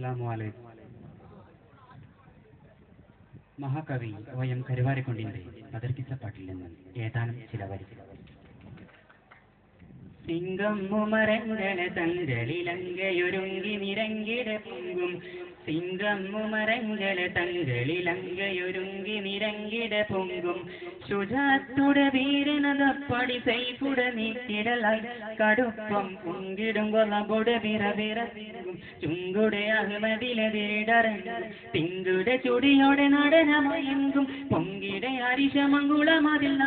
അസ്സലാമു മഹാകവി OM കരുവാരക്കുണ്ടിന്റെ പതർക്കിച്ച പാട്ടിൽ നിന്ന് ഏതാനും ചില വരികൾ. സിംഗം മുമരങ്ങളെ തങ്കളിലങ്കയൊരുങ്ങി നിരങ്കിട പൊങ്കും സിംഗം മുമരങ്ങളെ തങ്കളിലങ്കയൊരുങ്ങി നിരങ്കിട പൊങ്കും ശുചാത്തുടെ വീരനതപ്പടി സൈഫുട നീക്കിടലായി കടുപ്പം പൊങ്കിടും കൊലപൊടെ വിറവിറ ചുങ്കുടെ അഹമ്മദിലെതിരിടറങ്ങും തിങ്കുടെ ചുടിയോടെ നടനമയങ്കും പൊങ്കിടെ അരിശമങ്കുളമതിൽ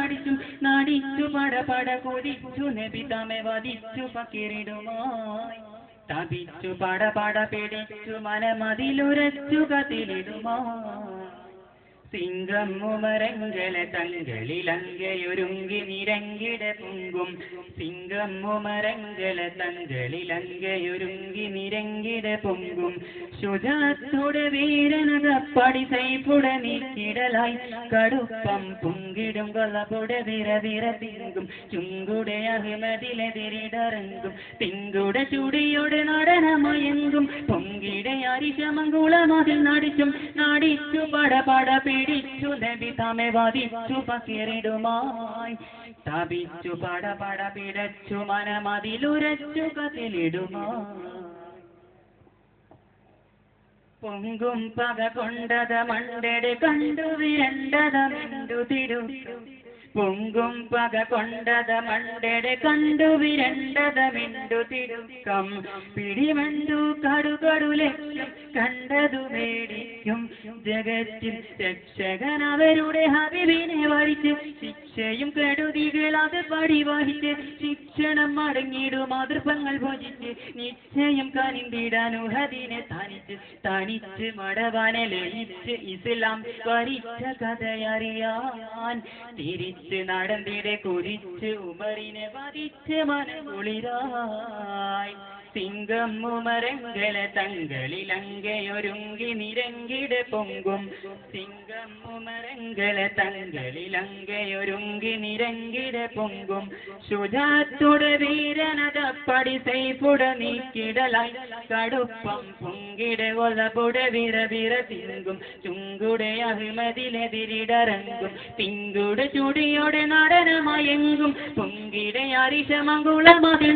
നടിച്ചു പടപട കൊതിച്ചു നബിതമെ വധിച്ചു പക്കിരിടുമായി തപിച്ചു പടപട പിടിച്ചു മനമതിലുരച്ചു കതിലിടുമായി സിംഗം മുമരങ്ങളെ തങ്കളിലങ്കയൊരുങ്ങി നിരങ്കിട പൊങ്കും സിംഗം മുമരങ്ങളെ തങ്കളിലങ്കയൊരുങ്ങി നിരങ്കിട പൊങ്കും ശുചാത്തുടെ വീരനതപ്പടി സൈഫുട നീക്കിടലായി കടുപ്പം പൊങ്കിടും കൊലപൊടെ വിറവിറ തിങ്കും ചുങ്കുടെ അഹമ്മദിലെതിരിടറങ്ങും തിങ്കുടെ ചുടിയോടെ നടനമയങ്കും പൊങ്കിടെ അരിശമങ്കുളമതിൽ നടിച്ചു പടപട പിടിച്ചു നബിതമെ വധിച്ചു പകിരിടുമായി തപിച്ചു പടപട പിടച്ചു മനമതിലുരച്ചു കതിലിടുമായി പൊങ്കും പക കൊണ്ടത മണ്ടടെ കണ്ടു വിരണ്ടത മിണ്ടു തിരുത്തു പൊങ്കും പക കൊണ്ടത മണ്ടടെ കണ്ടു വിരണ്ടത മിണ്ടു തിരുക്കം പിടിമണ്ടു കടുകടു ലക്ഷ്യം കണ്ടതു മേടിക്കും ജഗത്തിൽ രക്ഷകൻ അവരുടെ ഹബീബിനെ വരിച്ച് ശിക്ഷയും കെടുതികൾ അത് പടിവഹിച്ച് ശിക്ഷണം മടങ്ങിടും മാതൃപങ്ങൾ ഭോജിച്ച് നിശ്ചയം കനിന്തിടാനുഹദിനെ തനിച്ച് മടവാനെ ലയിച്ച് ഇസ്ലാം വരിച്ച കഥയറിയാൻ തിരിച്ച് നടന്നിടെ കുരിച്ച് ഉമറിനെ വധിച്ച് മനകുളിരായി സിംഗം മുമരങ്ങളെ തങ്കളിലങ്കയൊരുങ്ങി നിരങ്കിട പൊങ്കും സിംഗം മുമരങ്ങളെ തങ്കളിലങ്കയൊരുങ്ങി നിരങ്കിട പൊങ്കും ശുചാത്തുടെ വീരനതപ്പടി സൈഫുട നീക്കിടലായി കടുപ്പം പൊങ്കിട കൊലപുട വിറവിറ തിങ്കും ചുങ്കുടെ അഹമ്മദിലെതിരിടറങ്ങും തിങ്കുടെ ചുടിയോടെ നടനമയങ്കും പൊങ്കിടെ അരിശമങ്കുളമതിൽ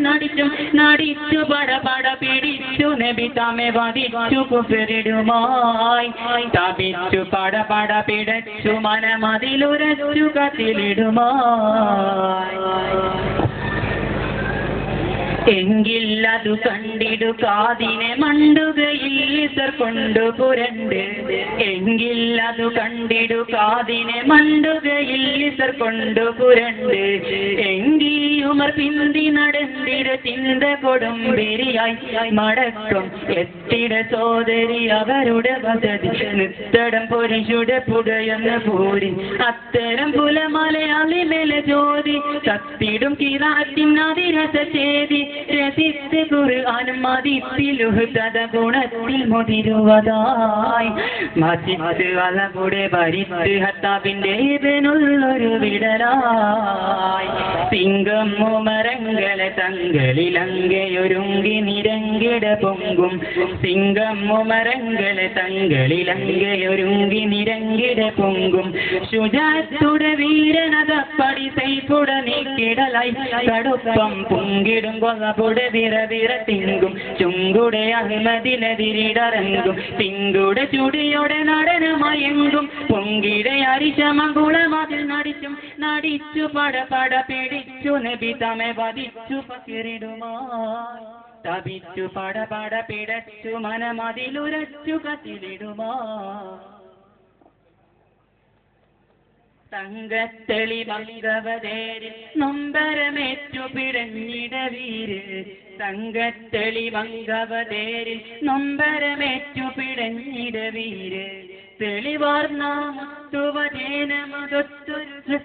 നടിച്ചു പടപട പിടിച്ചു നബിതമെ വധിച്ചു കുഫിരിടുമായി തപിച്ചു പടപട പിടച്ചു മനമതിലുരച്ചു കതിലിടുമായി എങ്കില്ലതു കണ്ടിടു കാതിനെ മണ്ടുകയിൽ കൊണ്ടു പുരണ്ട് എങ്കില്ലതു കണ്ടിടു കാതിനെ മണ്ടുകയിൽ കൊണ്ടു പുരണ്ട് എങ്കിയുമർ പിന്തി നടന്നിട ചിന്ത കൊടുമ്പിരിയായി മടക്കം എത്തിട സോദരി അവരുടെ വസതി നിത്തടം പുരുഷുടെ പുടയെന്ന പൂരി അത്തരം പുലമലയാളി മേലെ ജ്യോതി കത്തിടും കിരാത്തിനതിരസ ചേതി രസിച്ച് ഖുർആനും മതിപ്പിലുഹുതത ഗുണത്തിൽ മുതിരുവതായി മസിത്ത് വലപുടെ ഭരിത്ത് ഹത്താബിന്റെ ഇവനുള്ളൊരു വിടലായി സിംഗം മുമരങ്ങളെ തങ്കളിലങ്കയൊരുങ്ങി നിരങ്കിട പൊങ്കും സിംഗം മുമരങ്ങളെ തങ്കളിലങ്കയൊരുങ്ങി നിരങ്കിട പൊങ്കും ശുചാത്തുടെ വീരനതപ്പടി സൈഫുട നീക്കിടലായി കടുപ്പം പൊങ്കിടും കൊലപുട വിറവിറ തിങ്കും ചുങ്കുടെ അഹമ്മദിലെതിരിടറങ്ങും തിങ്കുടെ ചുടിയോടെ നടനമയങ്കും പൊങ്കിടെ അരിശമങ്കുളമതിൽ നടിച്ചു പടപട പിടിച്ചു നബിതമെ വധിച്ചു പകിരിടുമായി തപിച്ചു പടപട പിടച്ചു മനമതിലുരച്ചു കതിലിടുമായി തങ്കത്തെളി മംഗവതേരിൽ നൊമ്പരമേറ്റു പിടഞ്ഞിട വീര് തങ്കത്തെളി മംഗവതേരിൽ നൊമ്പരമേറ്റു പിടഞ്ഞിട വീര് തെളിവാർന്നൊത്തുവചേനമതൊത്തൊരു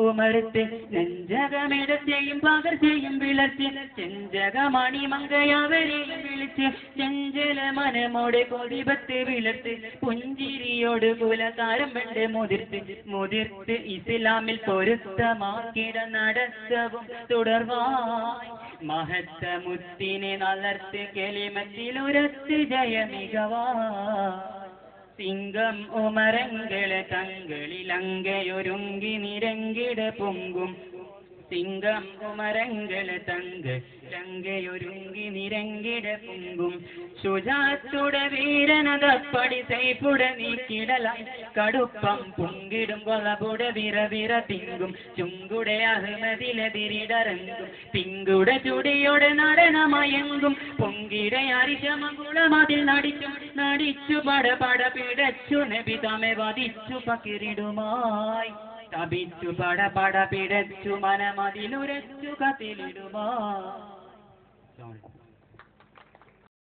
ഉമർത്ത് നെഞ്ചകമിടത്തെയും പകർച്ചയും വിളച്ച് ചെഞ്ചകമണി മങ്കയവരെയും വിളിച്ച് ചെഞ്ചല മനമോടെ കൊടിപത്ത് വിളർത്ത് പുഞ്ചിരിയോട് കുലതാരം വേണ്ട മുതിർത്ത് ഇസ്ലാമിൽ പൊരുത്തമാക്കിട നടത്തവും തുടർവായി മഹത്തമുത്തിനെ നലർത്ത് കെളിമത്തിലുരത്ത് ജയമികവാ സിംഗം ഉമരങ്ങളെ തങ്കളിലങ്കയൊരുങ്ങി നിരങ്കിട പൊങ്കും സിംഗം ഉമരങ്ങളെ ലങ്കയൊരുങ്ങി നിരങ്കിട പൊങ്കും ശുചാത്തുടെ വീരനതപ്പടി സൈപ്പുട നീക്കിടലായി കടുപ്പം പൊങ്കിടും കൊലപുട വിറവിറ തിങ്കും ചുങ്കുടെ അഹമ്മദിലെതിരിടറങ്ങും പിങ്കുടെ ചുടിയോടെ നടനമയങ്കും പൊങ്കിട അരിശമകുളമതിൽ നടിച്ചു പടപട പിടച്ചു നബി തമെ വധിച്ചു പകിരിടുമായി തപിച്ചു പടപട പിടച്ചു മനമതിലുരച്ചു കത്തിലിടുമായി.